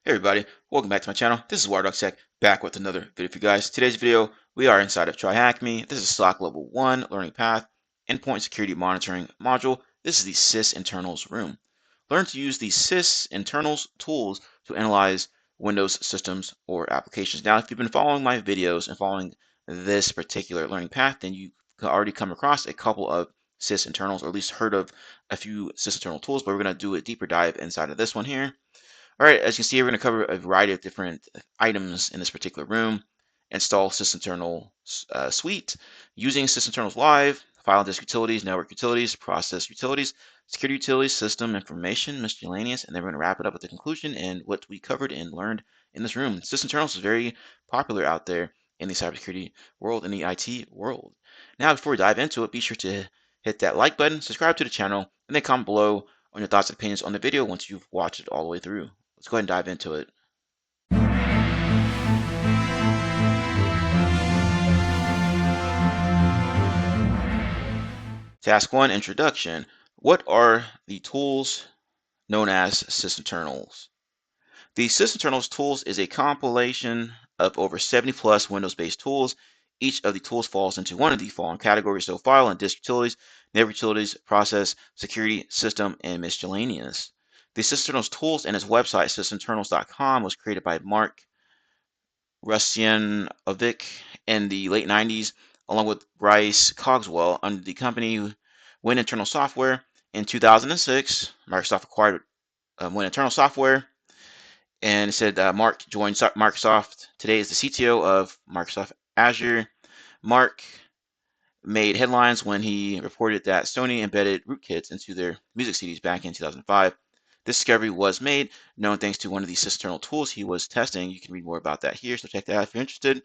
Hey everybody, welcome back to my channel. This is WireDogSec back with another video for you guys. Today's video, we are inside of TryHackMe. This is SOC Level 1 Learning Path, Endpoint Security Monitoring Module. This is the Sysinternals room. Learn to use the Sysinternals tools to analyze Windows systems or applications. Now, if you've been following my videos and following this particular learning path, then you already come across a couple of Sysinternals, or at least heard of a few Sysinternal tools, but we're going to do a deeper dive inside of this one here. All right, as you can see, we're going to cover a variety of different items in this particular room. Install Sysinternals Suite, using Sysinternals Live, file and disk utilities, network utilities, process utilities, security utilities, system information, miscellaneous, and then we're going to wrap it up with the conclusion and what we covered and learned in this room. Sysinternals is very popular out there in the cybersecurity world, in the IT world. Now, before we dive into it, be sure to hit that like button, subscribe to the channel, and then comment below on your thoughts and opinions on the video once you've watched it all the way through. Let's go ahead and dive into it. Task 1, Introduction. What are the tools known as Sysinternals? The Sysinternals tools is a compilation of over 70 plus Windows-based tools. Each of the tools falls into one of the following categories: so file and disk utilities, network utilities, process, security, system, and miscellaneous. The Sysinternals tools and its website, Sysinternals.com, was created by Mark Russianovic in the late 90s, along with Bryce Cogswell under the company Win Internal Software. In 2006, Microsoft acquired Win Internal Software, and it said Mark joined Microsoft. Today is the CTO of Microsoft Azure. Mark made headlines when he reported that Sony embedded rootkits into their music CDs back in 2005. This discovery was made known thanks to one of the Sysinternal tools he was testing. You can read more about that here, so check that out if you're interested.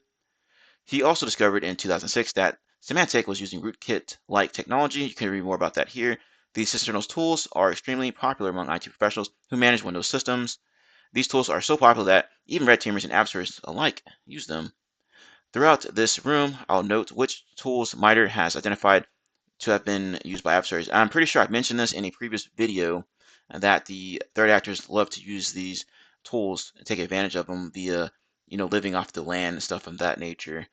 He also discovered in 2006 that Symantec was using rootkit-like technology. You can read more about that here. These Sysinternals tools are extremely popular among IT professionals who manage Windows systems. These tools are so popular that even red teamers and adversaries alike use them. Throughout this room, I'll note which tools MITRE has identified to have been used by adversaries. I'm pretty sure I've mentioned this in a previous video that the threat actors love to use these tools and take advantage of them via, living off the land and stuff of that nature.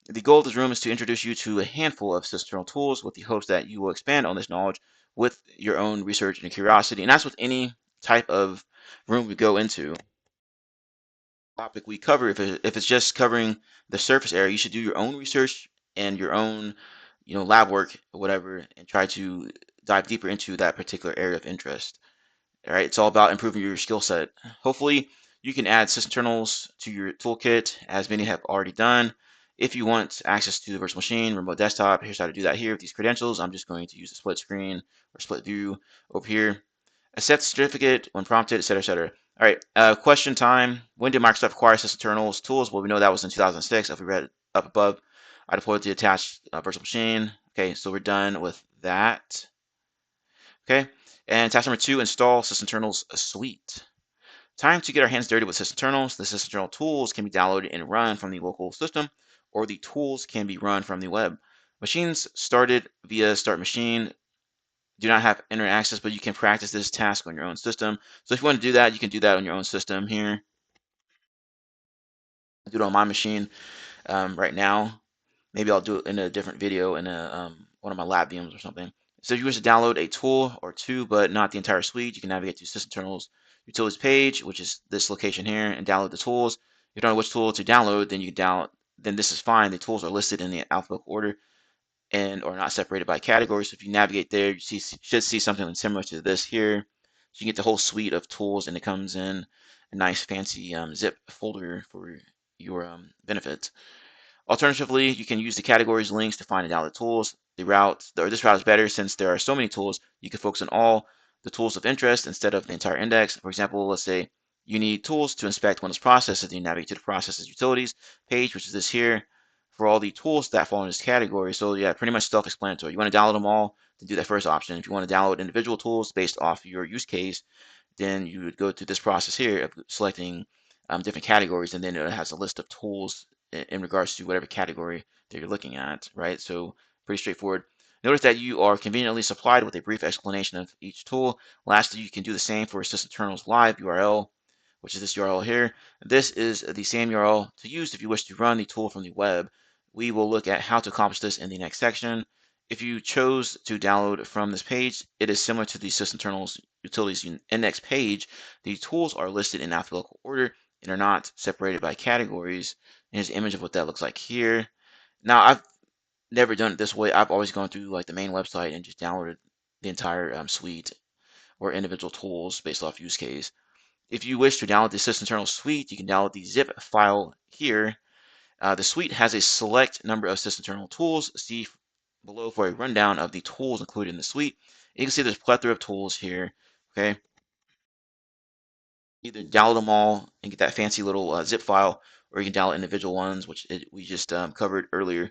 The goal of this room is to introduce you to a handful of Sysinternal tools with the hopes that you will expand on this knowledge with your own research and curiosity. And that's with any type of room we go into. Topic we cover, if it's just covering the surface area, you should do your own research and your own, lab work or whatever, and try to dive deeper into that particular area of interest. All right, it's all about improving your skill set. Hopefully, you can add Sysinternals to your toolkit, as many have already done. If you want access to the virtual machine, remote desktop, here's how to do that here with these credentials. I'm just going to use a split screen or split view over here. Accept certificate when prompted, etc., etc. All right, question time. When did Microsoft acquire Sysinternals tools? Well, we know that was in 2006. If we read it up above, I deployed the attached virtual machine. Okay, so we're done with that. Okay, and task number 2, install Sysinternals Suite. Time to get our hands dirty with Sysinternals. The Sysinternal tools can be downloaded and run from the local system, or the tools can be run from the web. Machines started via Start Machine do not have internet access, but you can practice this task on your own system. So if you want to do that, you can do that on your own system here. I do it on my machine right now. Maybe I'll do it in a different video in one of my lab VMs or something. So if you wish to download a tool or two, but not the entire suite, you can navigate to Sysinternals Utilities page, which is this location here, and download the tools. If you don't know which tool to download, then then this is fine. The tools are listed in the alphabetical order and or not separated by categories. So if you navigate there, you should see something similar to this here. So you get the whole suite of tools, and it comes in a nice fancy zip folder for your benefit. Alternatively, you can use the categories links to find and download tools. This route is better since there are so many tools. You can focus on all the tools of interest instead of the entire index. For example, let's say you need tools to inspect Windows processes. Then you navigate to the processes utilities page, which is this here, for all the tools that fall in this category. So yeah, pretty much self-explanatory. You want to download them all, then do that first option. If you want to download individual tools based off your use case, then you would go to this process here of selecting different categories, and then it has a list of tools in regards to whatever category that you're looking at, right? So pretty straightforward. Notice that you are conveniently supplied with a brief explanation of each tool. Lastly, you can do the same for Sysinternals Live URL, which is this URL here. This is the same URL to use if you wish to run the tool from the web. We will look at how to accomplish this in the next section. If you chose to download from this page, it is similar to the Sysinternals Utilities Index page. The tools are listed in alphabetical order and are not separated by categories. And here's an image of what that looks like here. Now, I've never done it this way. I've always gone through like the main website and just downloaded the entire suite or individual tools based off use case. If you wish to download the Sysinternals Suite, you can download the zip file here. The suite has a select number of Sysinternal tools. See below for a rundown of the tools included in the suite. You can see there's a plethora of tools here. Okay, either download them all and get that fancy little zip file, or you can download individual ones, which we just covered earlier.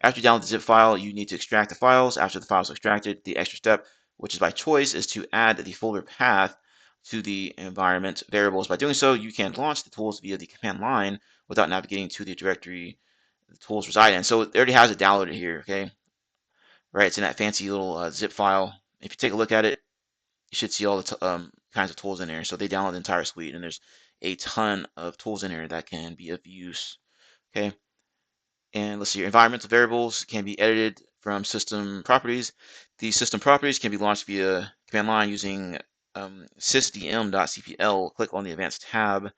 After you download the zip file, you need to extract the files. After the files are extracted, the extra step, which is by choice, is to add the folder path to the environment variables. By doing so, you can launch the tools via the command line without navigating to the directory the tools reside in. So it already has it downloaded here, okay? Right, it's in that fancy little zip file. If you take a look at it, you should see all the kinds of tools in there. So they download the entire suite, and there's a ton of tools in here that can be of use. Okay, and let's see, your environmental variables can be edited from system properties. The system properties can be launched via command line using sysdm.cpl. Click on the advanced tab.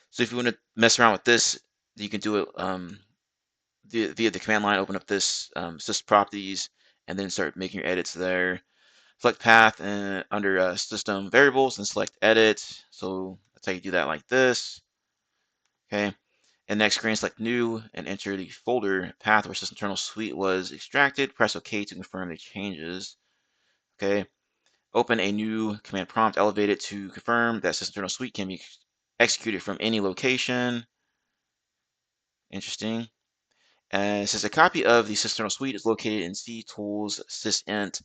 So if you want to mess around with this, you can do it via the command line. Open up this system properties and then start making your edits there. Select path and under system variables and select edit. So that's how you do that, like this. Okay. And next screen, select new and enter the folder path where Sysinternals Suite was extracted. Press OK to confirm the changes. Okay. Open a new command prompt, elevate it to confirm that Sysinternals Suite can be executed from any location. Interesting. And it says a copy of the Sysinternals Suite is located in C tools sysint.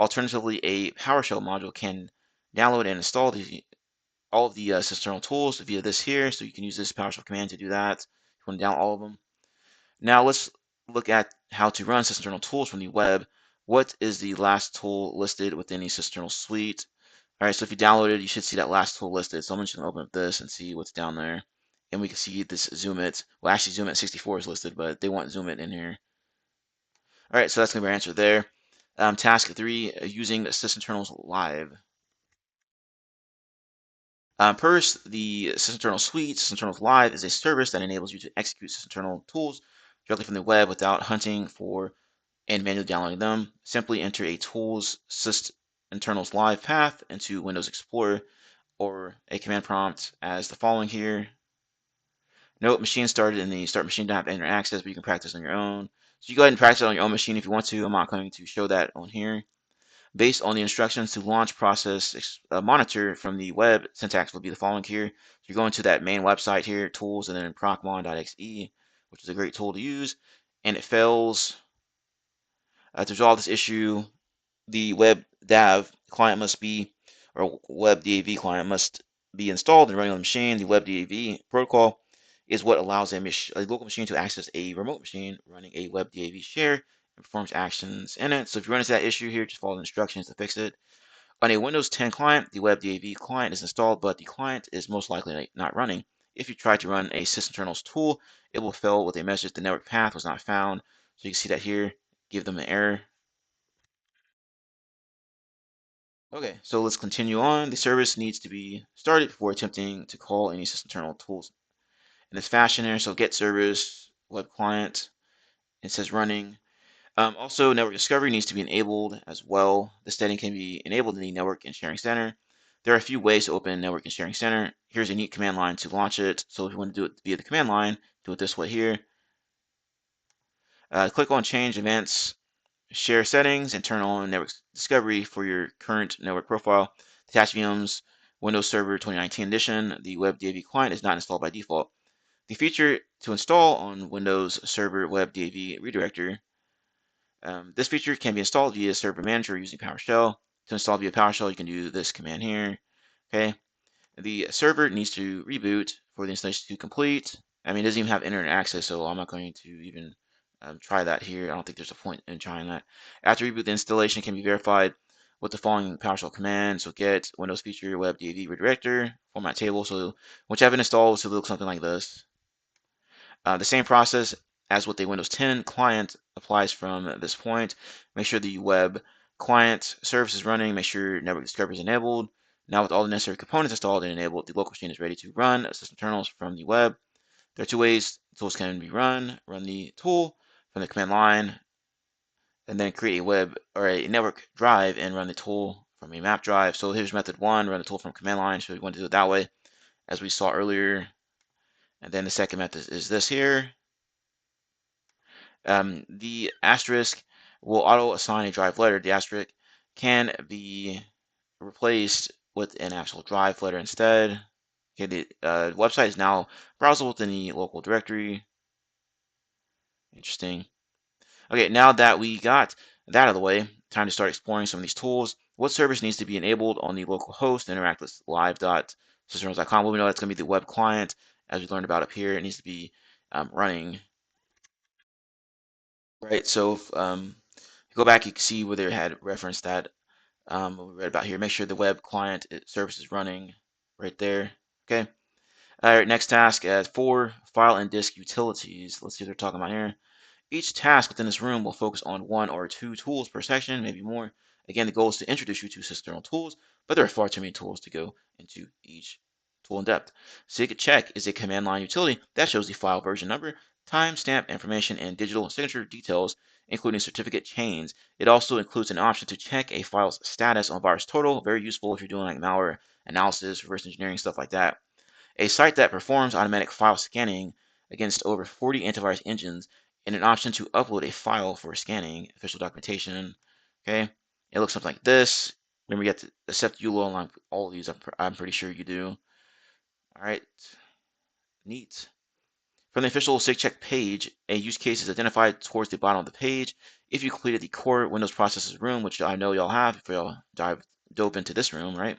Alternatively, a PowerShell module can download and install all of the Sysinternal tools via this here. So you can use this PowerShell command to do that. If you want to download all of them. Now let's look at how to run Sysinternal tools from the web. What is the last tool listed within the Sysinternal Suite? All right, so if you download it, you should see that last tool listed. So I'm just going to open up this and see what's down there. And we can see this zoom it. Well, actually, zoom it 64 is listed, but they want zoom it in here. All right, so that's going to be our answer there. Task 3, using Sysinternals Live. First, the Sysinternals Suite, Sysinternals Live, is a service that enables you to execute Sysinternal tools directly from the web without hunting for and manually downloading them. Simply enter a tools Sysinternals Live path into Windows Explorer or a command prompt as the following here. Note, machine started in the start machine don't have internet access, but you can practice on your own. So you go ahead and practice on your own machine if you want to. I'm not going to show that on here. Based on the instructions to launch process monitor from the web, syntax will be the following here. So you're going to that main website here, tools, and then procmon.exe, which is a great tool to use. And it fails. To resolve this issue, the web DAV client must be, or web DAV client must be installed and running on the machine. The web DAV protocol is what allows a local machine to access a remote machine running a web DAV share and performs actions in it. So if you run into that issue here, just follow the instructions to fix it. On a Windows 10 client, the web DAV client is installed, but the client is most likely not running. If you try to run a Sysinternals tool, it will fail with a message the network path was not found. So you can see that here, give them an error. Okay, so let's continue on. The service needs to be started before attempting to call any Sysinternal tools in this fashion here. So get service, web client, it says running. Also, network discovery needs to be enabled as well. The setting can be enabled in the Network and Sharing Center. There are a few ways to open Network and Sharing Center. Here's a neat command line to launch it. So if you want to do it via the command line, do it this way here. Click on Change Events, Share Settings, and turn on Network Discovery for your current network profile. Attached VMs, Windows Server 2019 edition. The Web DAV client is not installed by default. The feature to install on Windows Server Web DAV Redirector. This feature can be installed via Server Manager using PowerShell. To install via PowerShell, you can do this command here. Okay. The server needs to reboot for the installation to complete. I mean, it doesn't even have internet access, so I'm not going to even try that here. I don't think there's a point in trying that. After reboot, the installation can be verified with the following PowerShell commands. So get Windows feature web DAV redirector, format table. So once you have it installed, so it looks something like this. The same process as with the Windows 10 client applies from this point. Make sure the web client service is running. Make sure network discovery is enabled. Now with all the necessary components installed and enabled, the local machine is ready to run Sysinternals from the web. There are two ways tools can be run. Run the tool from the command line, and then create a web or a network drive and run the tool from a map drive. So here's method one, run the tool from command line. So we want to do it that way, as we saw earlier. And then the second method is this here. The asterisk will auto assign a drive letter. The asterisk can be replaced with an actual drive letter instead. Okay, the website is now browsable within the local directory. Interesting. Okay, now that we got that out of the way, time to start exploring some of these tools. What service needs to be enabled on the local host? Interact with live.sysinternals.com. Well, we know that's going to be the web client, as we learned about up here. It needs to be running. Right, so if you go back, you can see where they had referenced that what we read about here. Make sure the web client service is running right there. Okay. All right, next task as for file and disk utilities. Let's see what they're talking about here. Each task within this room will focus on one or two tools per section, maybe more. Again, the goal is to introduce you to Sysinternal tools, but there are far too many tools to go into each tool in depth. SIG-check is a command line utility that shows the file version number, timestamp information, and digital signature details, including certificate chains. It also includes an option to check a file's status on VirusTotal. Very useful if you're doing like malware analysis, reverse engineering, stuff like that. A site that performs automatic file scanning against over 40 antivirus engines, and an option to upload a file for scanning, official documentation. Okay, it looks something like this. Remember, you have to accept EULA on all of these. I'm pretty sure you do. All right, neat. From the official SIG-check page, a use case is identified towards the bottom of the page. If you completed the core Windows processes room, which I know y'all have if y'all dove into this room, right?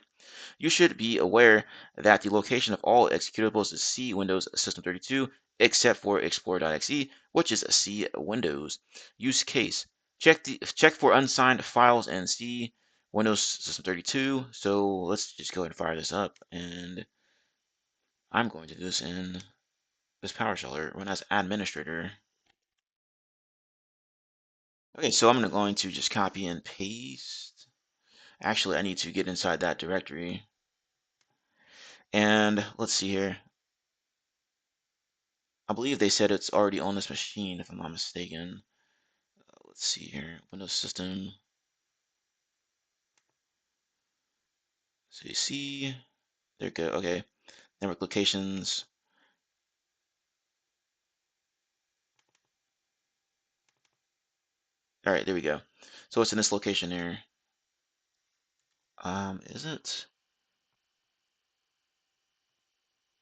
You should be aware that the location of all executables is C Windows System 32, except for Explorer.exe, which is C Windows. Use case. Check for unsigned files in C Windows System 32. So let's just go ahead and fire this up. And I'm going to do this in this PowerShell run as administrator. Okay, so I'm going to just copy and paste. Actually, I need to get inside that directory. And let's see here. I believe they said it's already on this machine, if I'm not mistaken. Let's see here. Windows System. So you see, they're good. Okay. Network locations. All right, there we go. So it's in this location here. Is it?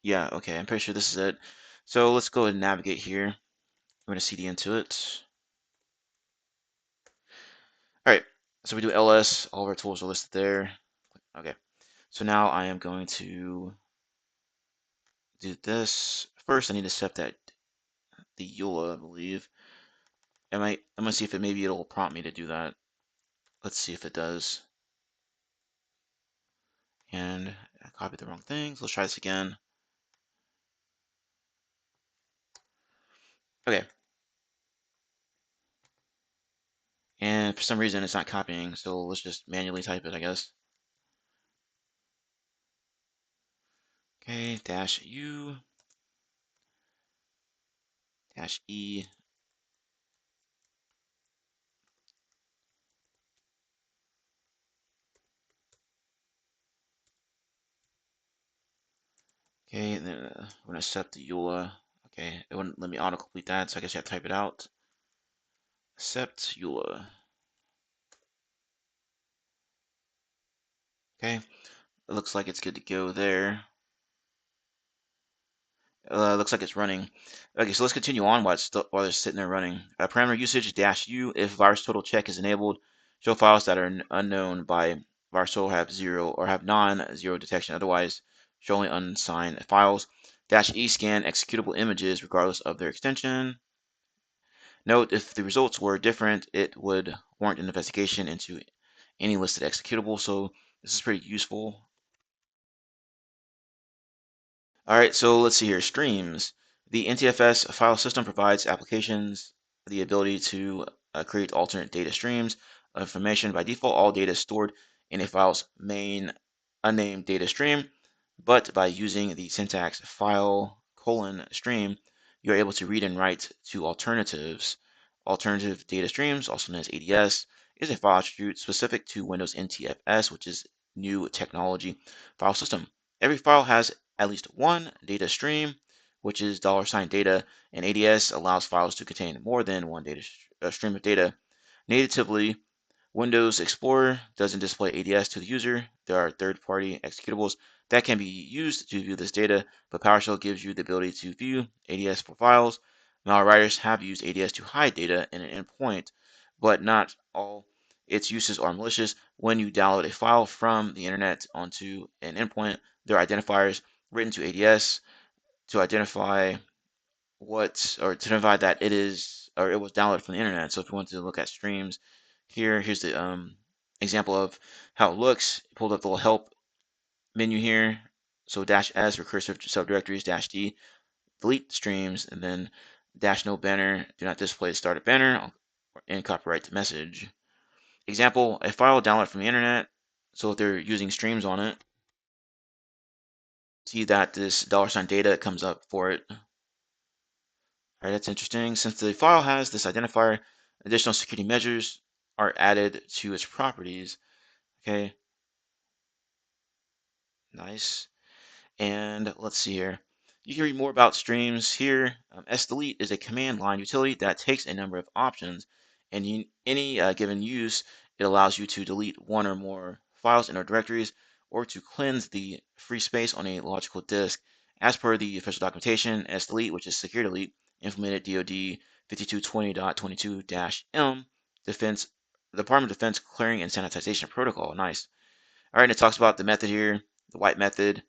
Yeah, okay. I'm pretty sure this is it. So let's go ahead and navigate here. I'm going to CD into it. All right. So we do ls. All of our tools are listed there. Okay. So now I am going to do this. First, I need to set that the EULA, I believe. I'm gonna see if maybe it'll prompt me to do that. Let's see if it does. And I copied the wrong thing. So let's try this again. Okay. And for some reason it's not copying, so let's just manually type it, I guess. Okay, -u -e. Okay, and then I'm gonna set the EULA. Okay, it wouldn't let me autocomplete that, so I guess I have to type it out. Accept EULA. Okay, it looks like it's good to go there. Looks like it's running. Okay, so let's continue on while it's sitting there running. Parameter usage -u if virus total check is enabled. Show files that are unknown by virus total have 0 or have non-zero detection. Otherwise, show only unsigned files. -e scan executable images regardless of their extension. Note if the results were different, it would warrant an investigation into any listed executable. So this is pretty useful. All right, so let's see here, streams. The NTFS file system provides applications the ability to create alternate data streams of information. By default, all data is stored in a file's main unnamed data stream, but by using the syntax file :stream, you're able to read and write to alternatives. Alternative data streams, also known as ADS, is a file attribute specific to Windows NTFS, which is new technology file system. Every file has at least one data stream, which is $data, and ADS allows files to contain more than one stream of data. Natively, Windows Explorer doesn't display ADS to the user. There are third-party executables that can be used to view this data, but PowerShell gives you the ability to view ADS for files. Malware writers have used ADS to hide data in an endpoint, but not all its uses are malicious. When you download a file from the internet onto an endpoint, there are identifiers written to ADS to identify to identify that it is or it was downloaded from the internet. So if you want to look at streams, here's the example of how it looks. Pulled up the little help menu here. So -s recursive subdirectories -d delete streams, and then -no banner do not display the started banner and copyright the message. Example, a file downloaded from the internet. So if they're using streams on it, see that this $data comes up for it. All right, that's interesting. Since the file has this identifier, additional security measures are added to its properties. Okay, nice. And let's see here. You can read more about streams here. Sdelete is a command line utility that takes a number of options, and in any given use, it allows you to delete one or more files in our directories or to cleanse the free space on a logical disk. As per the official documentation, Sdelete, which is secure delete, implemented DoD 5220.22-M Defense Department of Defense Clearing and Sanitization Protocol. Nice. All right, and it talks about the method here, the white method.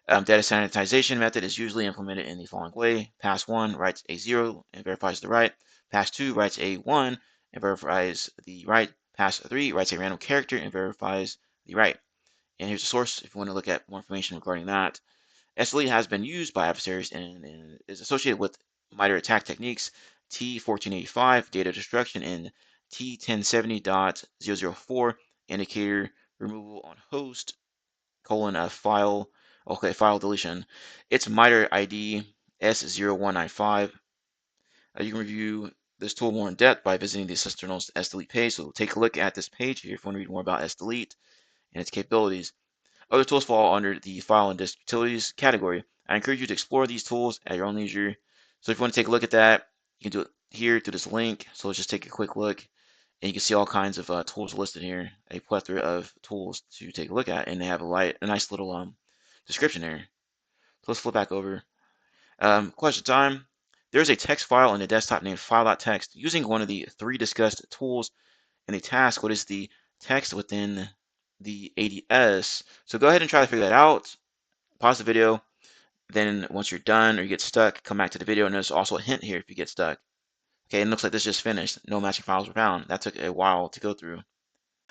Data sanitization method is usually implemented in the following way. Pass 1 writes a 0 and verifies the write. Pass 2 writes a 1 and verifies the write. Pass 3 writes a random character and verifies the write. And here's a source if you want to look at more information regarding that. SLE has been used by adversaries and is associated with MITRE attack techniques, T1485 data destruction, and T1070.004 indicator removal on host file, okay, file deletion. It's MITRE ID S0195. You can review this tool more in depth by visiting the Sysinternals SDelete page. So take a look at this page here if you want to read more about SDelete and its capabilities. Other tools fall under the file and disk utilities category. I encourage you to explore these tools at your own leisure. So if you want to take a look at that, you can do it here through this link. So let's just take a quick look. And you can see all kinds of tools listed here, a plethora of tools to take a look at, and they have a nice little description there. So let's flip back over. Question time. There's a text file on the desktop named file.txt. Using one of the three discussed tools in the task, what is the text within the ADS? So go ahead and try to figure that out. Pause the video. Then once you're done or you get stuck, come back to the video. And there's also a hint here if you get stuck. Okay, and it looks like this just finished. No matching files were found. That took a while to go through.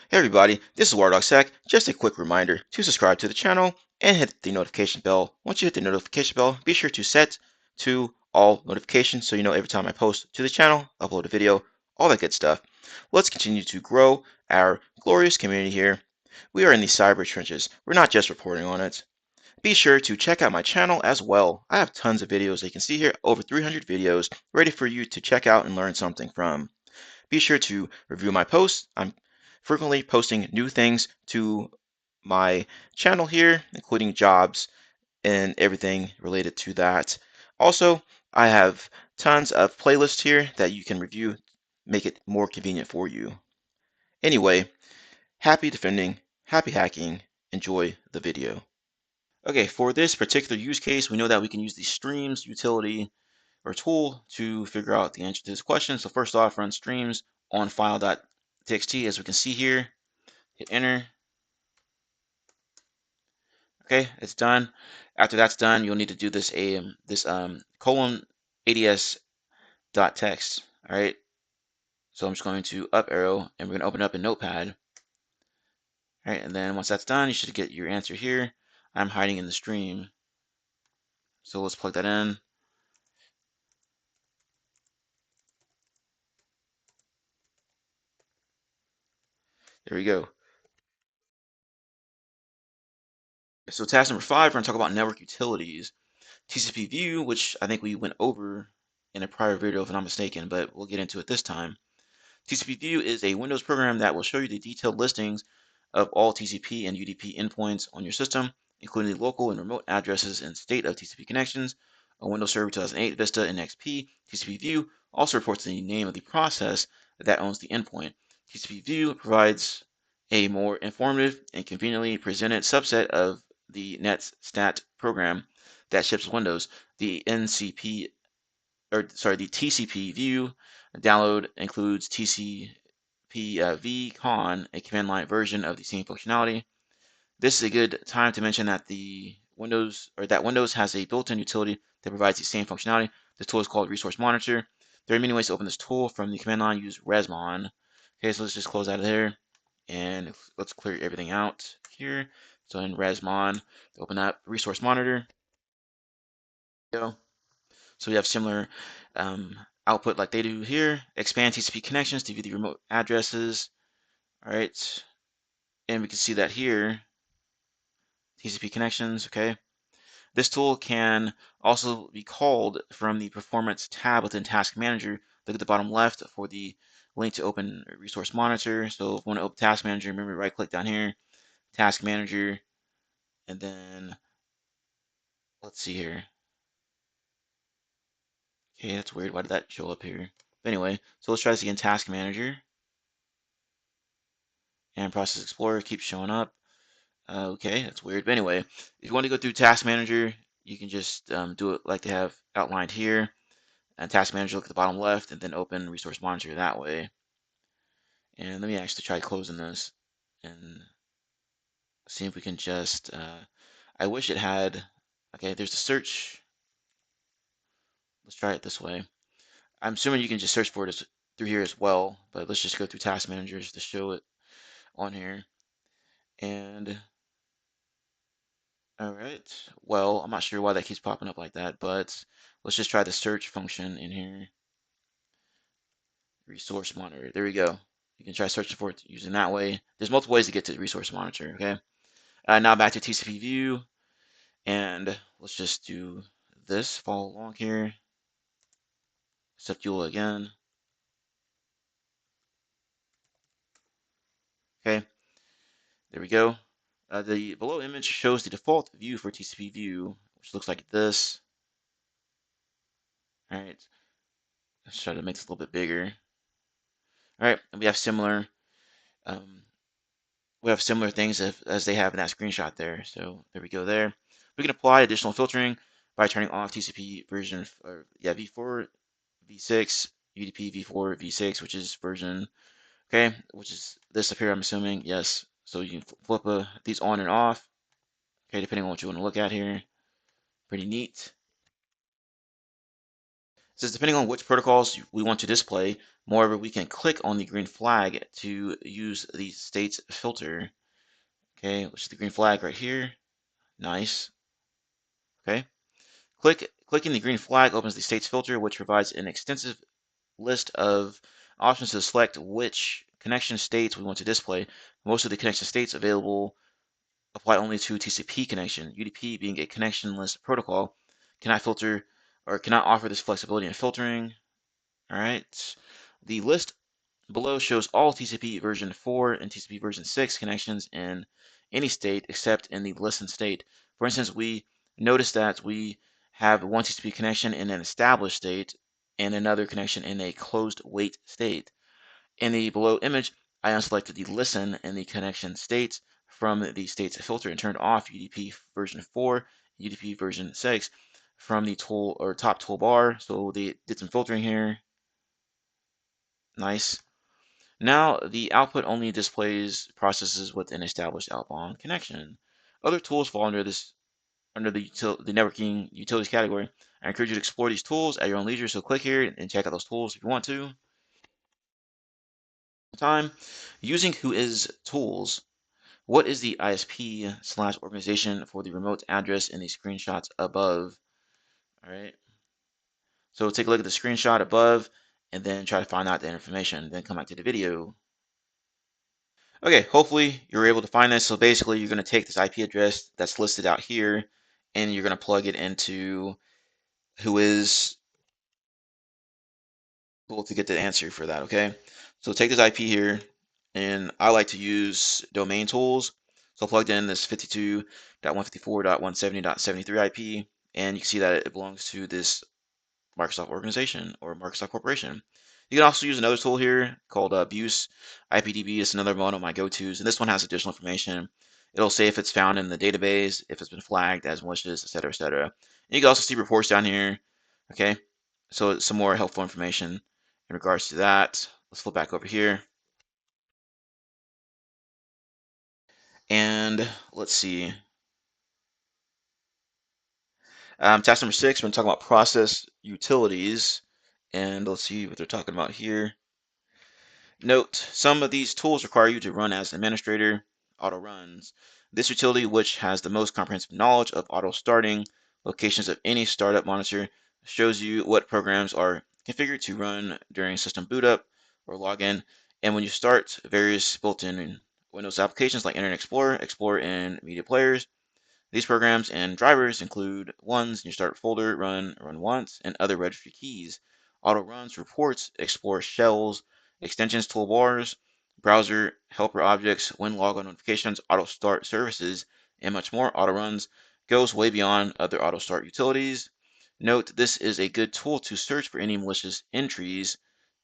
Hey everybody, this is WireDogSec. Just a quick reminder to subscribe to the channel and hit the notification bell. Once you hit the notification bell, be sure to set to all notifications so you know every time I post to the channel, upload a video, all that good stuff. Let's continue to grow our glorious community here. We are in the cyber trenches. We're not just reporting on it. Be sure to check out my channel as well. I have tons of videos that you can see here, over 300 videos ready for you to check out and learn something from. Be sure to review my posts. I'm frequently posting new things to my channel here, including jobs and everything related to that. Also, I have tons of playlists here that you can review, make it more convenient for you. Anyway, happy defending, happy hacking, enjoy the video. Okay, for this particular use case, we know that we can use the streams utility or tool to figure out the answer to this question. So first off, run streams on file.txt, as we can see here. Hit enter. Okay, it's done. After that's done, you'll need to do this colon ADS.txt. All right. So I'm just going to up arrow, and we're going to open up a notepad. All right, and then once that's done, you should get your answer here. I'm hiding in the stream. So let's plug that in. There we go. So task number 5, we're going to talk about network utilities. TCP view, which I think we went over in a prior video if I'm not mistaken, but we'll get into it this time. TCP view is a Windows program that will show you the detailed listings of all TCP and UDP endpoints on your system, including the local and remote addresses and state of TCP connections. On Windows Server 2008, Vista, and XP, TCP view also reports the name of the process that owns the endpoint. TCP view provides a more informative and conveniently presented subset of the NetStat program that ships Windows. The NCP the TCP view download includes TCP vcon, a command line version of the same functionality. This is a good time to mention that Windows has a built-in utility that provides the same functionality. This tool is called Resource Monitor. There are many ways to open this tool from the command line. Use resmon. Okay, so let's just close out of there and let's clear everything out here. So in resmon, open up Resource Monitor. Go. So we have similar output like they do here. Expand TCP connections to view the remote addresses. All right, and we can see that here, TCP connections, okay. This tool can also be called from the Performance tab within Task Manager. Look at the bottom left for the link to open Resource Monitor. So if we want to open Task Manager, remember right-click down here, Task Manager, and then let's see here. Okay, that's weird. Why did that show up here? But anyway, so let's try this again, Task Manager. And Process Explorer keeps showing up. Okay, that's weird. But anyway, if you want to go through Task Manager, you can just do it like they have outlined here. And Task Manager, look at the bottom left, and then open Resource Monitor that way. And let me actually try closing this and see if we can just, I wish it had, okay, there's the search. Let's try it this way. I'm assuming you can just search for it through here as well, but let's just go through Task Managers to show it on here. And all right, well, I'm not sure why that keeps popping up like that, but let's just try the search function in here. Resource Monitor, there we go. You can try searching for it using that way. There's multiple ways to get to Resource Monitor, okay? Now back to TCP view, and let's just do this, follow along here. Set fuel again. Okay, there we go. The below image shows the default view for TCP view, which looks like this. All right, let's try to make this a little bit bigger. All right, and we have similar um, things as they have in that screenshot there. So there we go there. We can apply additional filtering by turning off TCP version, v4, v6, UDP v4, v6, which is version, okay, which is this up here, I'm assuming, yes. So you can flip these on and off, okay, depending on what you want to look at here. Pretty neat. It says depending on which protocols we want to display, moreover, we can click on the green flag to use the states filter. Okay, which is the green flag right here. Nice. Okay. Clicking the green flag opens the states filter, which provides an extensive list of options to select which connection states we want to display. Most of the connection states available apply only to TCP connection. UDP being a connectionless protocol cannot filter or cannot offer this flexibility in filtering. All right. The list below shows all TCP version 4 and TCP version 6 connections in any state except in the listen state. For instance, we notice that we have one TCP connection in an established state and another connection in a closed wait state. In the below image, I unselected the listen in the connection states from the states filter and turned off UDP version 4, UDP version 6 from the top toolbar. So they did some filtering here. Nice. Now the output only displays processes with an established outbound connection. Other tools fall under the networking utilities category. I encourage you to explore these tools at your own leisure. So click here and check out those tools if you want to. Time using Whois tools. What is the ISP/organization for the remote address in the screenshots above? All right. So take a look at the screenshot above and then try to find out the information. Then come back to the video. Okay, hopefully you're able to find this. So basically you're going to take this IP address that's listed out here and you're going to plug it into who is cool to get the answer for that, okay? So take this IP here, and I like to use domain tools. So I plugged in this 52.154.170.73 IP, and you can see that it belongs to this Microsoft organization or Microsoft corporation. You can also use another tool here called Abuse IPDB. It's another one of my go-tos, and this one has additional information. It'll say if it's found in the database, if it's been flagged as malicious, etc., etc. And you can also see reports down here. Okay, so it's some more helpful information in regards to that. Let's flip back over here, and let's see. Task number 6, we're going to talk about process utilities, and let's see what they're talking about here. Note, some of these tools require you to run as an administrator, auto runs. This utility, which has the most comprehensive knowledge of auto starting locations of any startup monitor, shows you what programs are configured to run during system boot up or login. And when you start various built-in Windows applications like Internet Explorer, Explorer, and media players, these programs and drivers include ones in your start folder, run once, and other registry keys. Auto runs, reports, explore shells, extensions, toolbars, browser, helper objects, WinLog notifications, auto start services, and much more. Auto runs goes way beyond other auto start utilities. Note this is a good tool to search for any malicious entries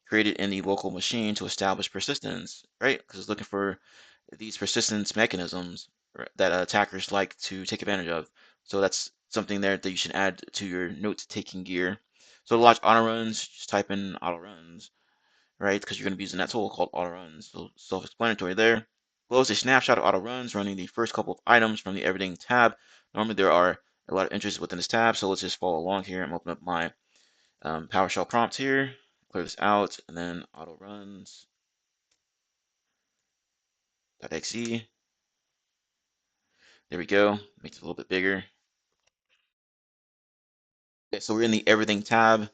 created in the local machine to establish persistence, right? Because it's looking for these persistence mechanisms that attackers like to take advantage of. So that's something there that you should add to your note-taking gear. So to launch auto runs, just type in auto runs, right? Because you're going to be using that tool called auto runs. So self-explanatory there. Below is a snapshot of auto runs running the first couple of items from the Everything tab. Normally there are a lot of entries within this tab, so let's just follow along here. I'm opening up my PowerShell prompt here, clear this out, and then auto runs.exe. There we go. Make it a little bit bigger. Okay, so we're in the Everything tab.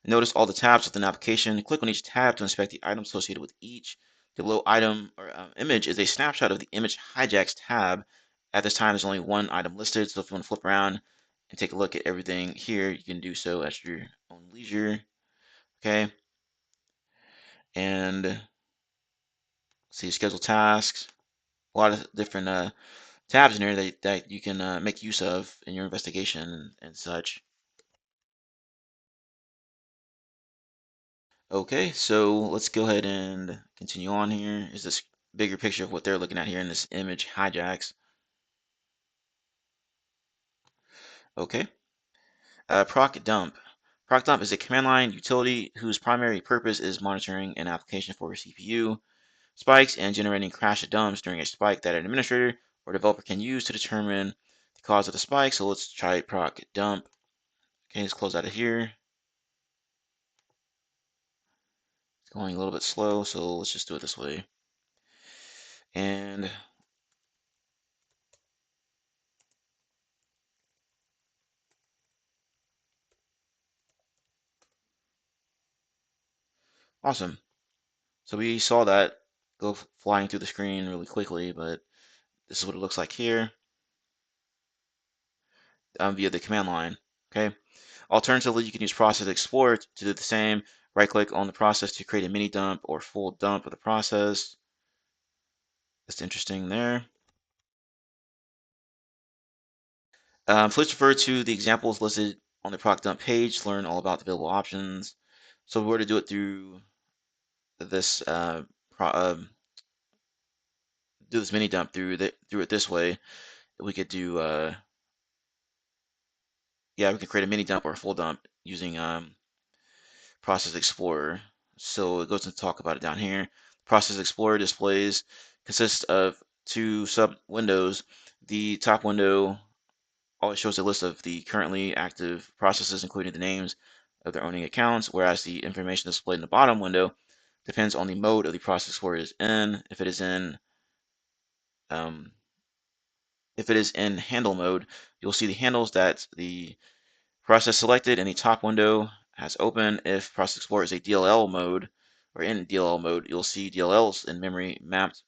Notice all the tabs within the application. Click on each tab to inspect the items associated with each. The below item or image is a snapshot of the image hijacks tab. At this time, there's only one item listed, so if you want to flip around and take a look at everything here, you can do so at your own leisure. Okay, and see schedule tasks. A lot of different tabs in here that you can make use of in your investigation and such. Okay, so let's go ahead and continue on here. Is this bigger picture of what they're looking at here in this image hijacks? Okay. Proc dump. Proc dump is a command line utility whose primary purpose is monitoring an application for CPU spikes and generating crash dumps during a spike that an administrator or developer can use to determine the cause of the spike. So let's try proc dump. Okay, let's close out of here. It's going a little bit slow, so let's just do it this way. And awesome. So we saw that go flying through the screen really quickly, but this is what it looks like here via the command line. Okay. Alternatively, you can use Process Explorer to do the same. Right-click on the process to create a mini dump or full dump of the process. That's interesting there. Please refer to the examples listed on the proc dump page to learn all about the available options. So if we were to do it through this do this mini dump through it this way, we could do yeah, we can create a mini dump or a full dump using Process Explorer. So it goes to talk about it down here. Process Explorer displays consists of two sub windows. The top window always shows a list of the currently active processes, including the names of their owning accounts, whereas the information displayed in the bottom window depends on the mode of the process Explorer is in. If it is in if it is in handle mode, you'll see the handles that the process selected in the top window has open. If Process Explorer is a DLL mode, or in DLL mode, you'll see DLLs in memory mapped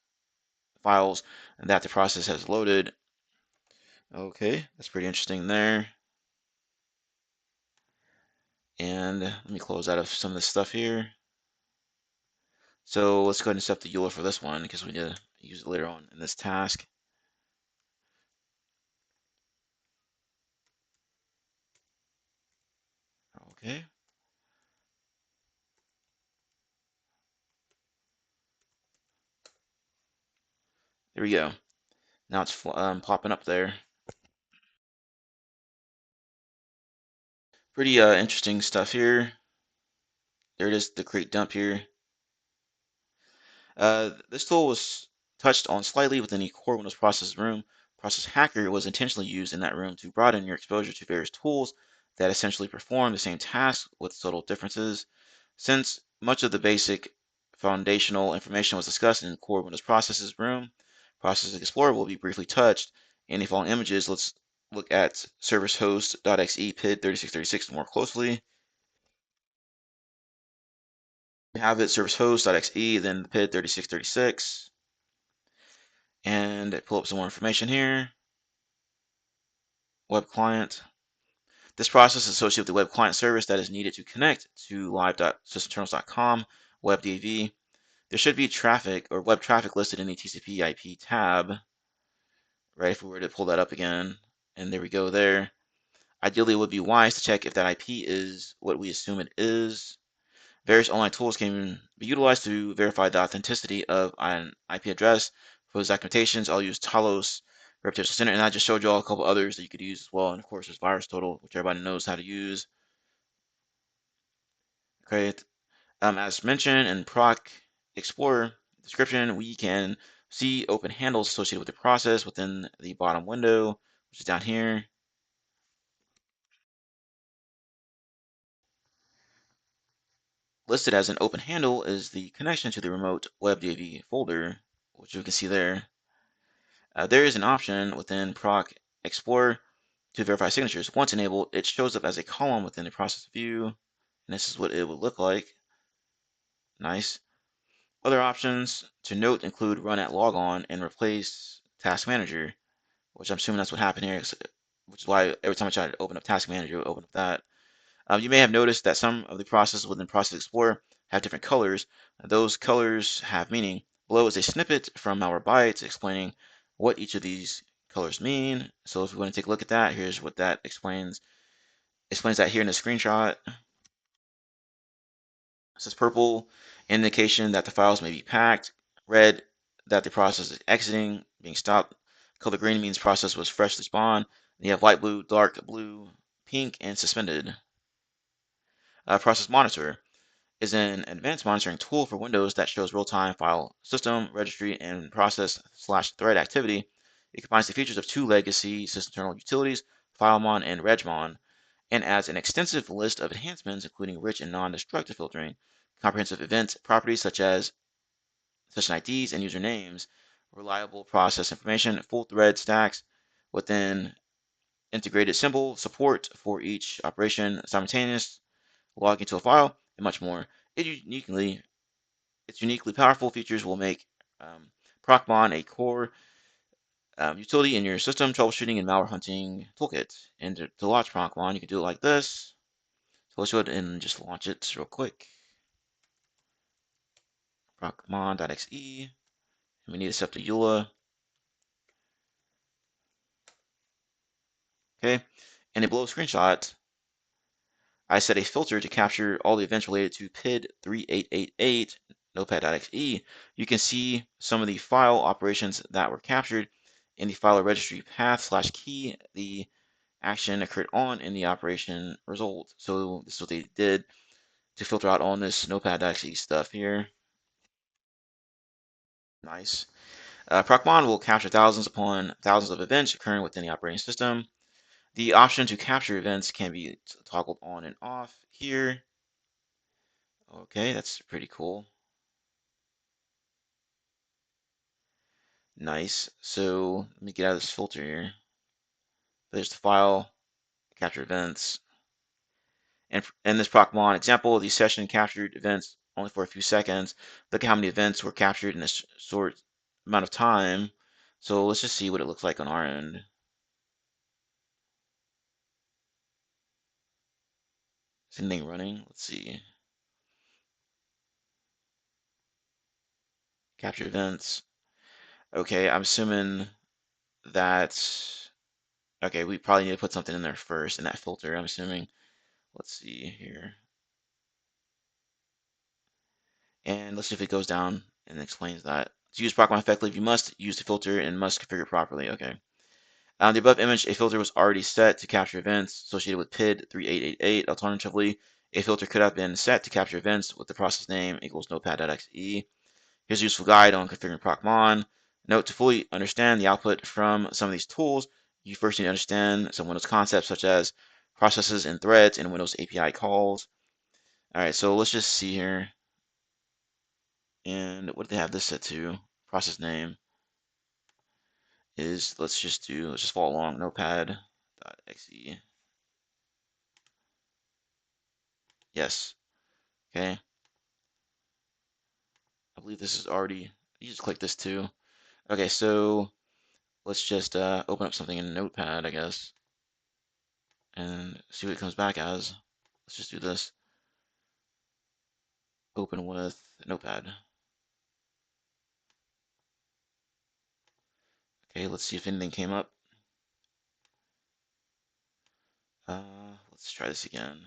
files that the process has loaded. Okay, that's pretty interesting there. And let me close out of some of this stuff here. So let's go ahead and set up the EULA for this one because we need to use it later on in this task. Okay. There we go. Now it's popping up there. Pretty interesting stuff here. There it is, the create dump here. This tool was touched on slightly within the core Windows process room. Process Hacker was intentionally used in that room to broaden your exposure to various tools that essentially perform the same task with subtle differences. Since much of the basic foundational information was discussed in core Windows processes room, Process Explorer will be briefly touched. In the following images, let's look at service host.exe PID 3636 more closely. We have it service host.exe, then the PID 3636. And pull up some more information here. Web client. This process is associated with the web client service that is needed to connect to live.sysinternals.com web DAV. There should be traffic or web traffic listed in the TCP IP tab, right? If we were to pull that up again, and there we go there. Ideally, it would be wise to check if that IP is what we assume it is. Various online tools can be utilized to verify the authenticity of an IP address. For those documentations, I'll use Talos, Reputation Center, and I just showed you all a couple others that you could use as well. And of course, there's VirusTotal, which everybody knows how to use. Okay, as mentioned in Proc Explorer description, we can see open handles associated with the process within the bottom window, which is down here. Listed as an open handle is the connection to the remote WebDAV folder, which you can see there. There is an option within Proc Explorer to verify signatures. Once enabled, it shows up as a column within the process view, and this is what it would look like. Nice. Other options to note include run at logon and replace task manager, which I'm assuming that's what happened here, which is why every time I try to open up task manager, it would open up that. You may have noticed that some of the processes within Process Explorer have different colors. Those colors have meaning. Below is a snippet from Malwarebytes explaining what each of these colors mean. So if we want to take a look at that, here's what that explains. Explains that here in the screenshot. It says purple, indication that the files may be packed. Red, that the process is exiting, being stopped. Color green means process was freshly spawned. And you have light blue, dark blue, pink, and suspended. Process monitor is an advanced monitoring tool for Windows that shows real-time file system, registry, and process/thread activity. It combines the features of two legacy Sysinternal utilities, FileMon and RegMon, and adds an extensive list of enhancements, including rich and non-destructive filtering, comprehensive event properties such as session IDs and usernames, reliable process information, full thread stacks within integrated symbol support for each operation, simultaneous logging to a file, and much more. Its uniquely powerful features will make procmon a core utility in your system troubleshooting and malware hunting toolkit. And to launch procmon, you can do it like this. So let's go ahead and just launch it real quick. Procmon.exe. We need to set up the EULA. Okay. And a below screenshot, I set a filter to capture all the events related to PID 3888 notepad.exe. You can see some of the file operations that were captured in the file registry path/key. The action occurred on in the operation result. So this is what they did to filter out all this notepad.exe stuff here. Nice. Procmon will capture thousands upon thousands of events occurring within the operating system. The option to capture events can be toggled on and off here. Okay, that's pretty cool. Nice. So let me get out of this filter here. There's the file, capture events. And in this procmon example, the session captured events only for a few seconds. Look at how many events were captured in a short amount of time. So let's just see what it looks like on our end. Is anything running? Let's see. Capture events. Okay, I'm assuming that, okay, we probably need to put something in there first in that filter, I'm assuming. Let's see here. And let's see if it goes down and explains that. To use procmon effectively, you must use the filter and must configure it properly. Okay. On the above image, a filter was already set to capture events associated with PID 3888. Alternatively, a filter could have been set to capture events with the process name equals notepad.exe. Here's a useful guide on configuring procmon. Note, to fully understand the output from some of these tools, you first need to understand some Windows concepts such as processes and threads and Windows API calls. All right, so let's just see here. And what do they have this set to? Process name is, let's just follow along, notepad.exe. Yes. Okay. I believe this is already, you just click this too. Okay, so let's just open up something in Notepad, I guess, and see what it comes back as. Let's just do this. Open with Notepad. Okay, let's see if anything came up. Let's try this again.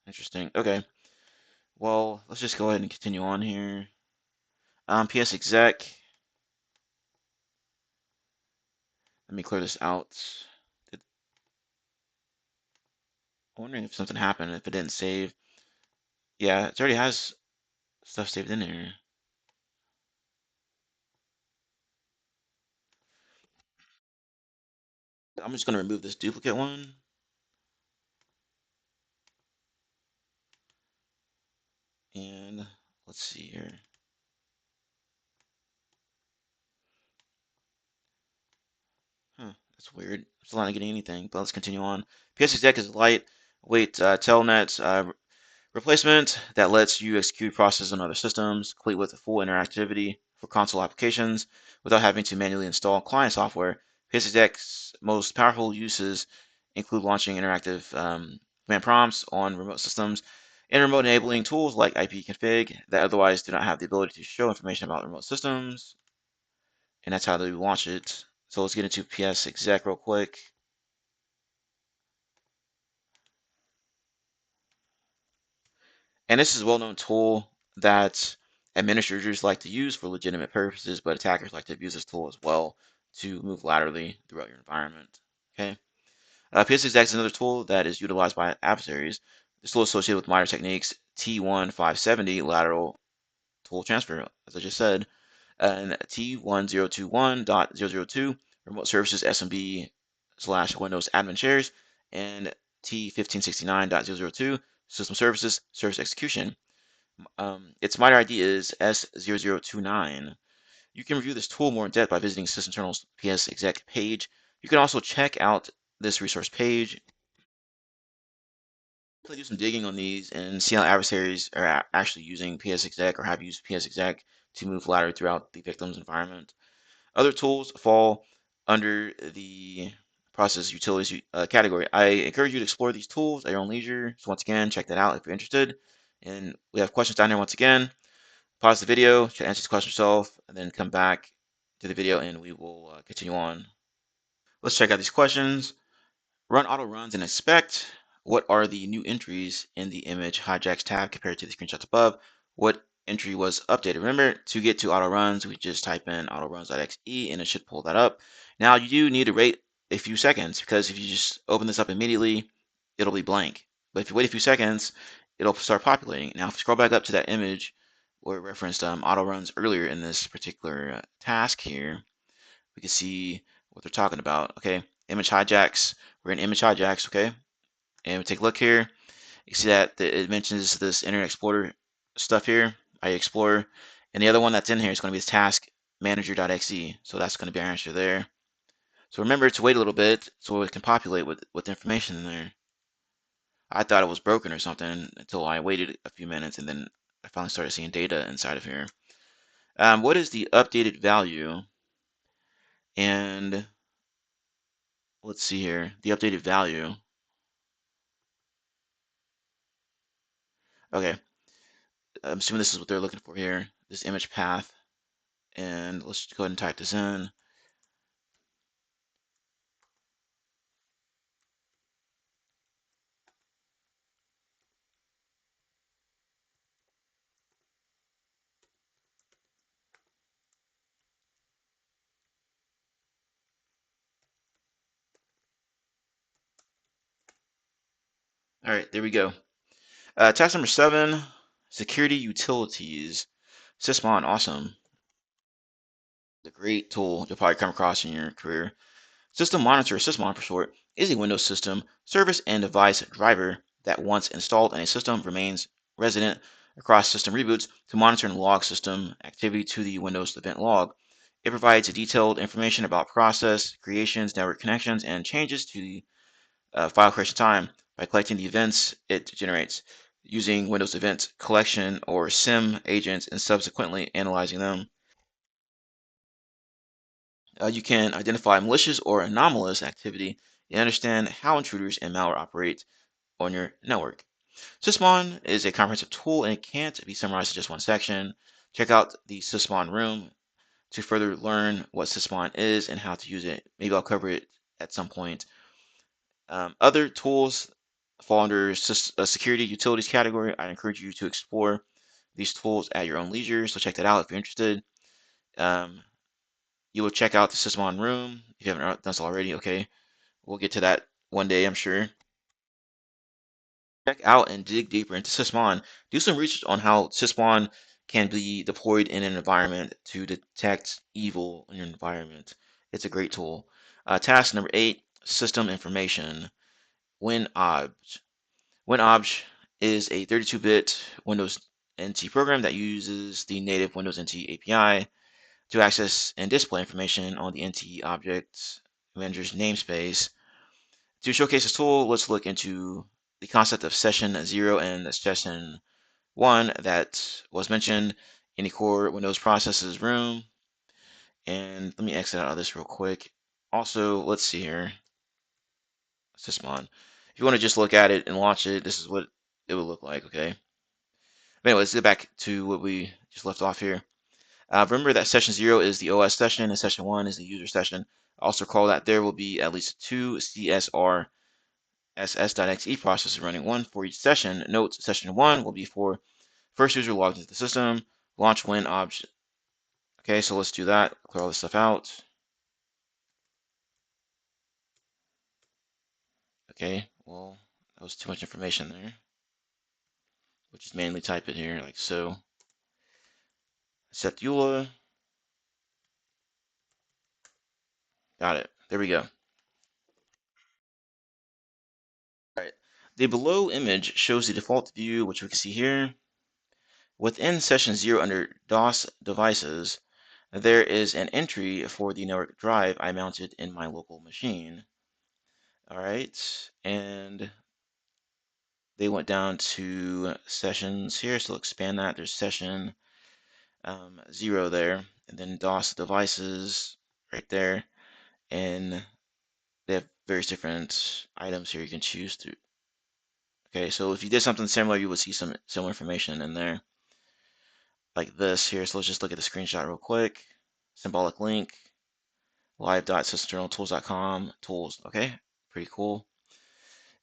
Interesting. Okay. Well, let's just go ahead and continue on here. PSExec. Let me clear this out. I'm wondering if something happened, if it didn't save. Yeah, it already has stuff saved in here. I'm just going to remove this duplicate one. And let's see here. That's weird. I'm still not getting anything, but let's continue on. PSExec is a lightweight telnet replacement that lets you execute processes on other systems, complete with full interactivity for console applications without having to manually install client software. PSExec's most powerful uses include launching interactive command prompts on remote systems and remote enabling tools like ipconfig that otherwise do not have the ability to show information about remote systems. And that's how they launch it. So let's get into PSExec real quick. And this is a well-known tool that administrators like to use for legitimate purposes, but attackers like to abuse this tool as well to move laterally throughout your environment. Okay. PSExec is another tool that is utilized by adversaries. This tool is associated with MITRE techniques T1570 lateral tool transfer, as I just said, and T1021.002 remote services SMB / Windows admin shares, and T1569.002 system services service execution. Its MITRE ID is S0029. You can review this tool more in depth by visiting Sysinternals PSExec page. You can also check out this resource page. Do some digging on these and see how adversaries are actually using PSExec or have used PSExec to move laterally throughout the victim's environment. Other tools fall under the process utilities category. I encourage you to explore these tools at your own leisure. So once again, check that out if you're interested. And we have questions down here once again. Pause the video, try to answer this question yourself, and then come back to the video and we will continue on. Let's check out these questions. Run auto runs and inspect. What are the new entries in the image hijacks tab compared to the screenshots above? What entry was updated? Remember, to get to auto runs, we just type in autoruns.exe and it should pull that up. Now you do need to wait a few seconds because if you just open this up immediately, it'll be blank. But if you wait a few seconds, it'll start populating. Now, if you scroll back up to that image where it referenced auto runs earlier in this particular task here, we can see what they're talking about. Okay, image hijacks. We're in image hijacks. Okay, and we take a look here. You see that it mentions this Internet Explorer stuff here, IE Explorer, and the other one that's in here is going to be this task manager.exe. So that's going to be our answer there. So remember to wait a little bit so it can populate with information in there. I thought it was broken or something until I waited a few minutes and then I finally started seeing data inside of here. What is the updated value? And let's see here, the updated value. Okay, I'm assuming this is what they're looking for here, this image path. And let's go ahead and type this in. All right, there we go. Task number 7, security utilities. Sysmon, awesome. The great tool you'll probably come across in your career. System Monitor, Sysmon for short, is a Windows system service and device driver that once installed in a system remains resident across system reboots to monitor and log system activity to the Windows event log. It provides detailed information about process, creations, network connections, and changes to the file creation time by collecting the events it generates using Windows Event Collection or SIM agents and subsequently analyzing them. You can identify malicious or anomalous activity and understand how intruders and malware operate on your network. Sysmon is a comprehensive tool and it can't be summarized in just one section. Check out the Sysmon room to further learn what Sysmon is and how to use it. Maybe I'll cover it at some point. Other tools fall under security utilities category. I encourage you to explore these tools at your own leisure. So check that out if you're interested. Um, you will check out the Sysmon room if you haven't done so already. Okay, we'll get to that one day, I'm sure. Check out and dig deeper into Sysmon. Do some research on how Sysmon can be deployed in an environment to detect evil in your environment. It's a great tool. Task number 8, system information. WinObj. WinObj is a 32-bit Windows NT program that uses the native Windows NT API to access and display information on the NT object manager's namespace. To showcase this tool, let's look into the concept of session 0 and session 1 that was mentioned in the core Windows processes room. And let me exit out of this real quick. Also, let's see here. Sysmon. If you want to just look at it and watch it, this is what it would look like, okay? But anyway, let's get back to what we just left off here. Remember that session 0 is the OS session and session 1 is the user session. Also recall that there will be at least 2 CSR ss.exe processes running, one for each session. Note, session 1 will be for first user logged into the system, launch WinObj. Okay, so let's do that. Clear all this stuff out. Okay, well, that was too much information there. We'll just manually type it here, like so. Set EULA. Got it. There we go. All right. The below image shows the default view, which we can see here. Within session 0 under DOS devices, there is an entry for the network drive I mounted in my local machine. All right, and they went down to sessions here, so we'll expand that. There's session 0 there, and then DOS devices right there, and they have various different items here you can choose to. Okay, so if you did something similar, you would see some similar information in there, like this here. So let's just look at the screenshot real quick. Symbolic link, live.sysinternaltools.com, tools. Okay, pretty cool.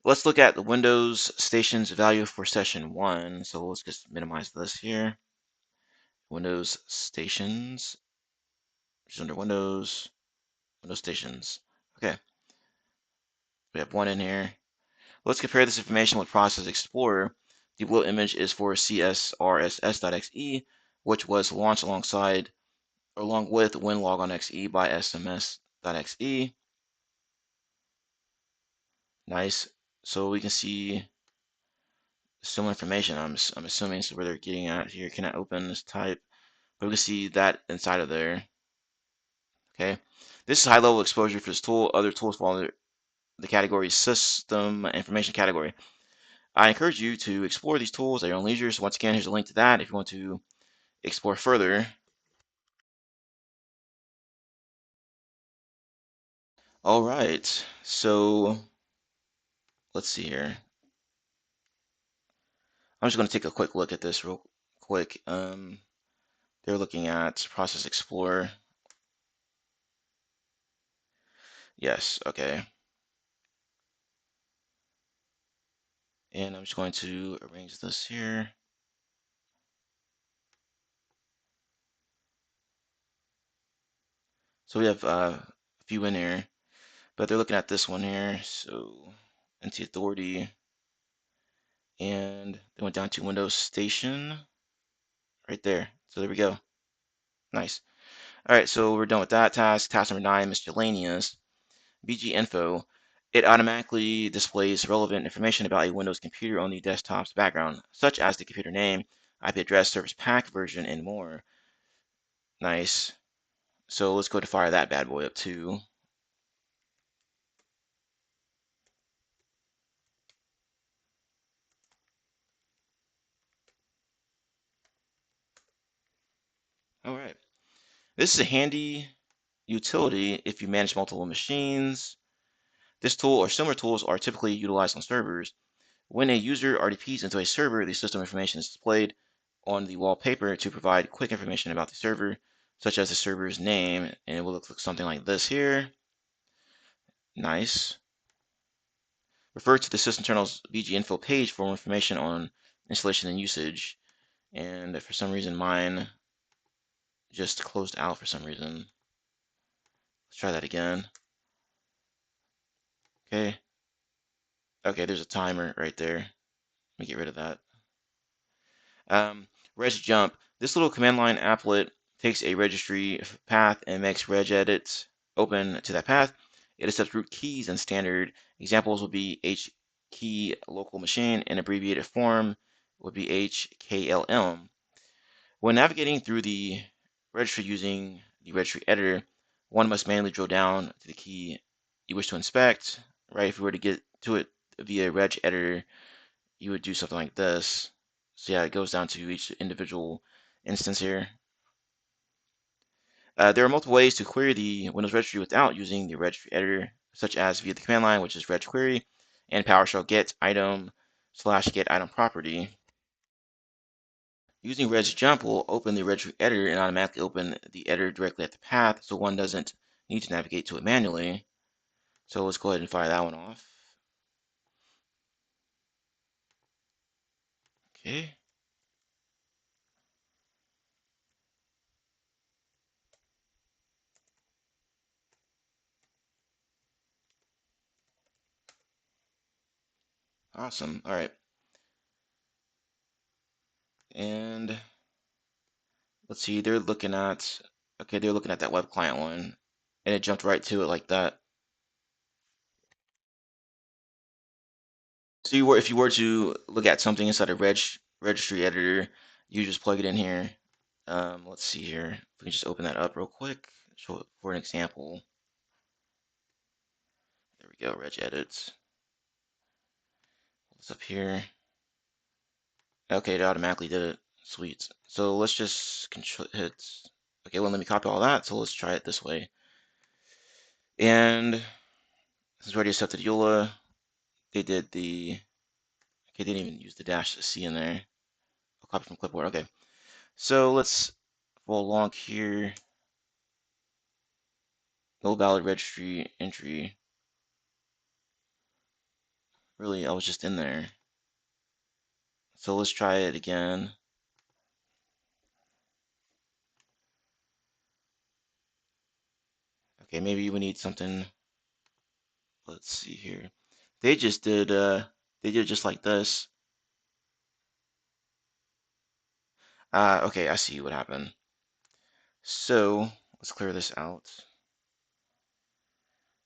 Let's look at the Windows stations value for session 1. So let's just minimize this here. Windows stations, which is under Windows stations. Okay, we have 1 in here. Let's compare this information with Process Explorer. The below image is for csrss.exe, which was launched along with WinLogon.exe by sms.exe. Nice. So we can see similar information. I'm assuming is where they're getting at here. Cannot open this type, but we can see that inside of there. Okay, this is high level exposure for this tool. Other tools fall under the category system information category. I encourage you to explore these tools at your own leisure. So once again, here's a link to that if you want to explore further. All right, so let's see here. I'm just going to take a quick look at this real quick. They're looking at Process Explorer. Yes, okay. And I'm just going to arrange this here. So we have a few in here, but they're looking at this one here. So NT Authority, and they went down to Windows Station right there. So there we go. Nice. All right, so we're done with that task. Task number 9, Miscellaneous. BG Info. It automatically displays relevant information about a Windows computer on the desktop's background, such as the computer name, IP address, service pack version, and more. Nice. So let's go to fire that bad boy up too. All right. This is a handy utility if you manage multiple machines. This tool or similar tools are typically utilized on servers. When a user RDPs into a server, the system information is displayed on the wallpaper to provide quick information about the server, such as the server's name, and it will look something like this here. Nice. Refer to the Sysinternals BG info page for more information on installation and usage. And for some reason, mine just closed out for some reason. Let's try that again. Okay. Okay, there's a timer right there. Let me get rid of that. Res jump. This little command line applet takes a registry path and makes regedits open to that path. It accepts root keys and standard examples would be HKey local machine, and abbreviated form would be HKLM. When navigating through the registry using the registry editor, one must manually drill down to the key you wish to inspect. Right? If we were to get to it via reg editor, you would do something like this. So yeah, it goes down to each individual instance here. There are multiple ways to query the Windows registry without using the registry editor, such as via the command line, which is reg query, and PowerShell get item / get item property. Using reg jump will open the registry editor and automatically open the editor directly at the path, so one doesn't need to navigate to it manually. So let's go ahead and fire that one off. Okay. Awesome. All right. And let's see, they're looking at, okay, they're looking at that web client one, and it jumped right to it like that. So if you were to look at something inside a registry editor, you just plug it in here. Let's see here. If we can just open that up real quick, show it for an example. There we go, reg edits. What's up here? Okay, it automatically did it. Sweet. So let's just control hit. Okay, well, let me copy all that. So let's try it this way. And this is already accepted EULA. They did the, okay, they didn't even use the -C in there. I'll copy from clipboard. Okay. So let's follow along here. No valid registry entry. Really, I was just in there. So let's try it again. Okay, maybe we need something. Let's see here. They just did they did just like this. Okay, I see what happened. So let's clear this out.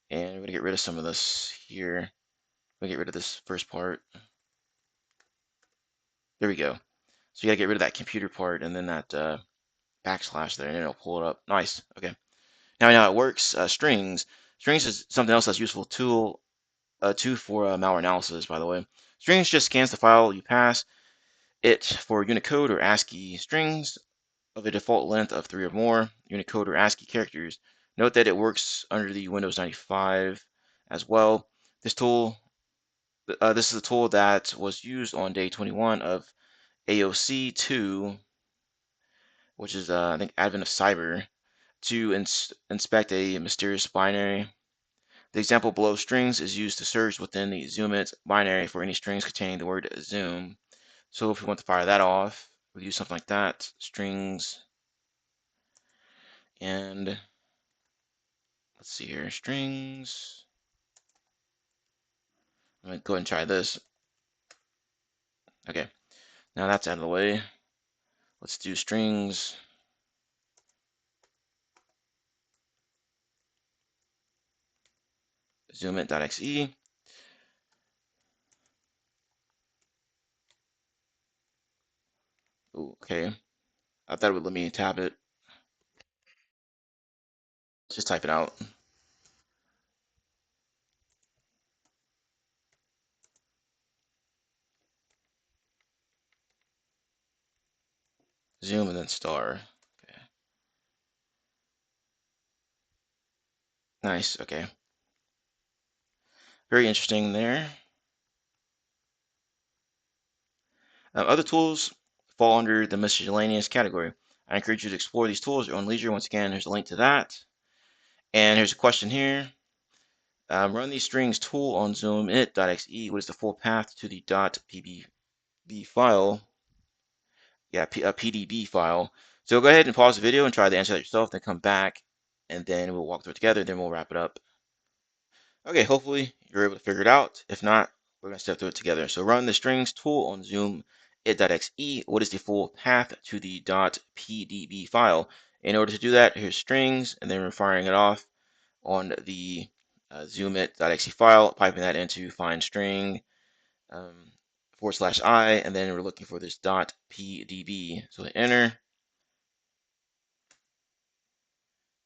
And we're gonna get rid of some of this here. We're gonna get rid of this first part. There we go. So you gotta get rid of that computer part and then that backslash there, and it'll pull it up. Nice. Okay. Now how it works. Strings. Strings is something else that's useful tool for malware analysis, by the way. Strings just scans the file you pass it for Unicode or ASCII strings of a default length of 3 or more Unicode or ASCII characters. Note that it works under the Windows 95 as well. This is a tool that was used on day 21 of AOC 2, which is I think Advent of Cyber, to inspect a mysterious binary. The example below strings is used to search within the zoomit binary for any strings containing the word zoom. So if we want to fire that off, we do something like that, strings, and let's see here, strings. I'm going to go ahead and try this. Okay, now that's out of the way. Let's do strings, zoomit.exe. Okay, I thought it would let me tab it. Let's just type it out. Zoom and then star. Okay. Nice, okay. Very interesting there. Other tools fall under the miscellaneous category. I encourage you to explore these tools at your own leisure. Once again, there's a link to that. And here's a question here. Run these strings tool on zoomit.exe. What is the full path to the .pbb file? Yeah, a PDB file. So go ahead and pause the video and try to answer that yourself, then come back, and then we'll walk through it together, then we'll wrap it up. Okay, hopefully you're able to figure it out. If not, we're going to step through it together. So run the strings tool on zoomit.exe. What is the full path to the .pdb file? In order to do that, here's strings, and then we're firing it off on the zoomit.exe file, piping that into find string /I, and then we're looking for this .pdb. So enter,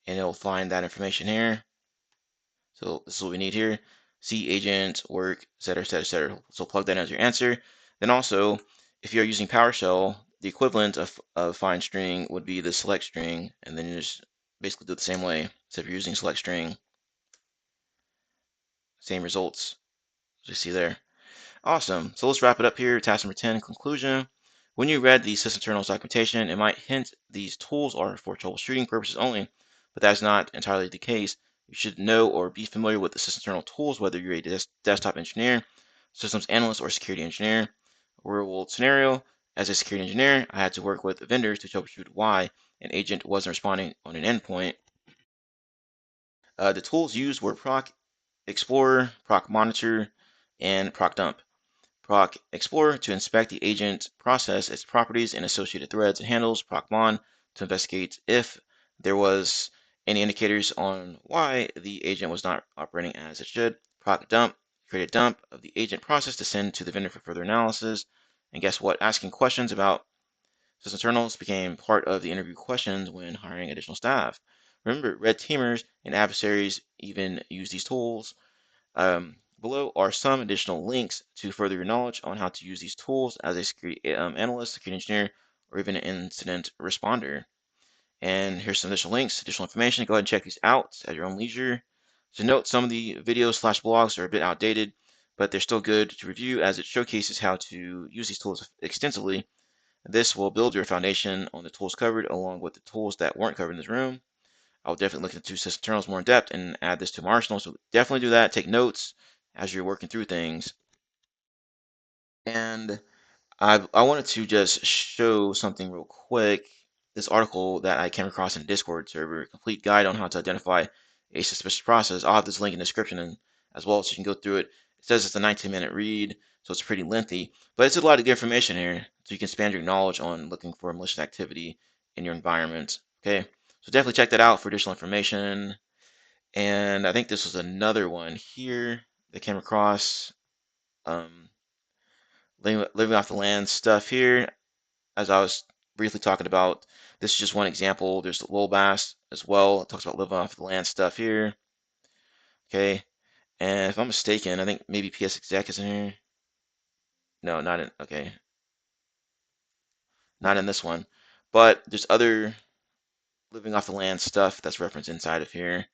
and it'll find that information here. So this is what we need here. C agent, work, etc., etc., etc. So plug that as your answer. Then also, if you're using PowerShell, the equivalent of find string would be the select string, and then you just basically do it the same way. So if you're using select string, same results, as you see there. Awesome. So let's wrap it up here. Task number 10, conclusion. When you read the Sysinternals documentation, it might hint these tools are for troubleshooting purposes only, but that's not entirely the case. You should know or be familiar with the Sysinternal tools, whether you're a desktop engineer, systems analyst, or security engineer. Real world scenario, as a security engineer, I had to work with vendors to troubleshoot why an agent wasn't responding on an endpoint. The tools used were Proc Explorer, Proc Monitor, and Proc Dump. Proc Explorer to inspect the agent process, its properties, and associated threads and handles. Procmon to investigate if there was any indicators on why the agent was not operating as it should. Proc Dump create a dump of the agent process to send to the vendor for further analysis. And guess what? Asking questions about Sysinternals became part of the interview questions when hiring additional staff. Remember, red teamers and adversaries even use these tools. Below are some additional links to further your knowledge on how to use these tools as a security analyst, security engineer, or even an incident responder. And here's some additional links, additional information. Go ahead and check these out at your own leisure. So note some of the videos/blogs are a bit outdated, but they're still good to review as it showcases how to use these tools extensively. This will build your foundation on the tools covered along with the tools that weren't covered in this room. I'll definitely look into Sysinternals more in depth and add this to my arsenal. So definitely do that. Take notes as you're working through things. And I wanted to just show something real quick. This article that I came across in Discord server, complete guide on how to identify a suspicious process. I'll have this link in the description as well, so you can go through it. It says it's a 19-minute read, so it's pretty lengthy, but it's a lot of good information here, so you can expand your knowledge on looking for malicious activity in your environment. Okay, so definitely check that out for additional information. And I think this was another one here that came across. Um, living off the land stuff here, as I was briefly talking about. This is just one example. There's the Lolbass as well. It talks about living off the land stuff here. Okay, and if I'm mistaken, I think maybe PSExec is in here. No, not in. Okay, not in this one. But there's other living off the land stuff that's referenced inside of here.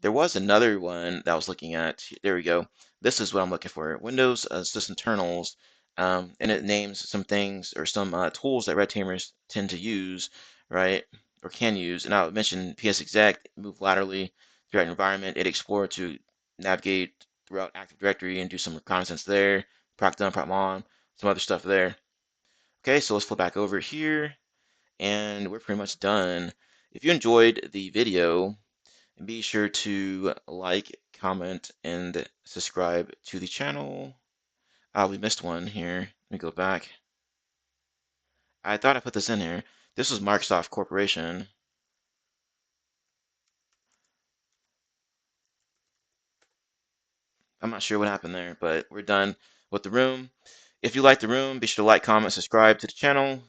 There was another one that I was looking at. There we go. This is what I'm looking for. Windows Sysinternals, and it names some things or some tools that red teamers tend to use, right, or can use. And I would mention PSExec, move laterally throughout an environment. It explore to navigate throughout Active Directory and do some reconnaissance there. Procdon, procmon, some other stuff there. Okay, so let's flip back over here, and we're pretty much done. If you enjoyed the video, be sure to like, comment, and subscribe to the channel. We missed one here. Let me go back. I thought I put this in here. This was Microsoft Corporation. I'm not sure what happened there, but we're done with the room. If you like the room, be sure to like, comment, subscribe to the channel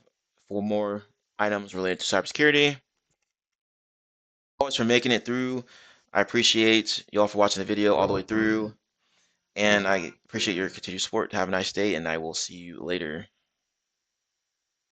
for more items related to cybersecurity. Always for making it through. I appreciate y'all for watching the video all the way through, and I appreciate your continued support. Have a nice day, and I will see you later.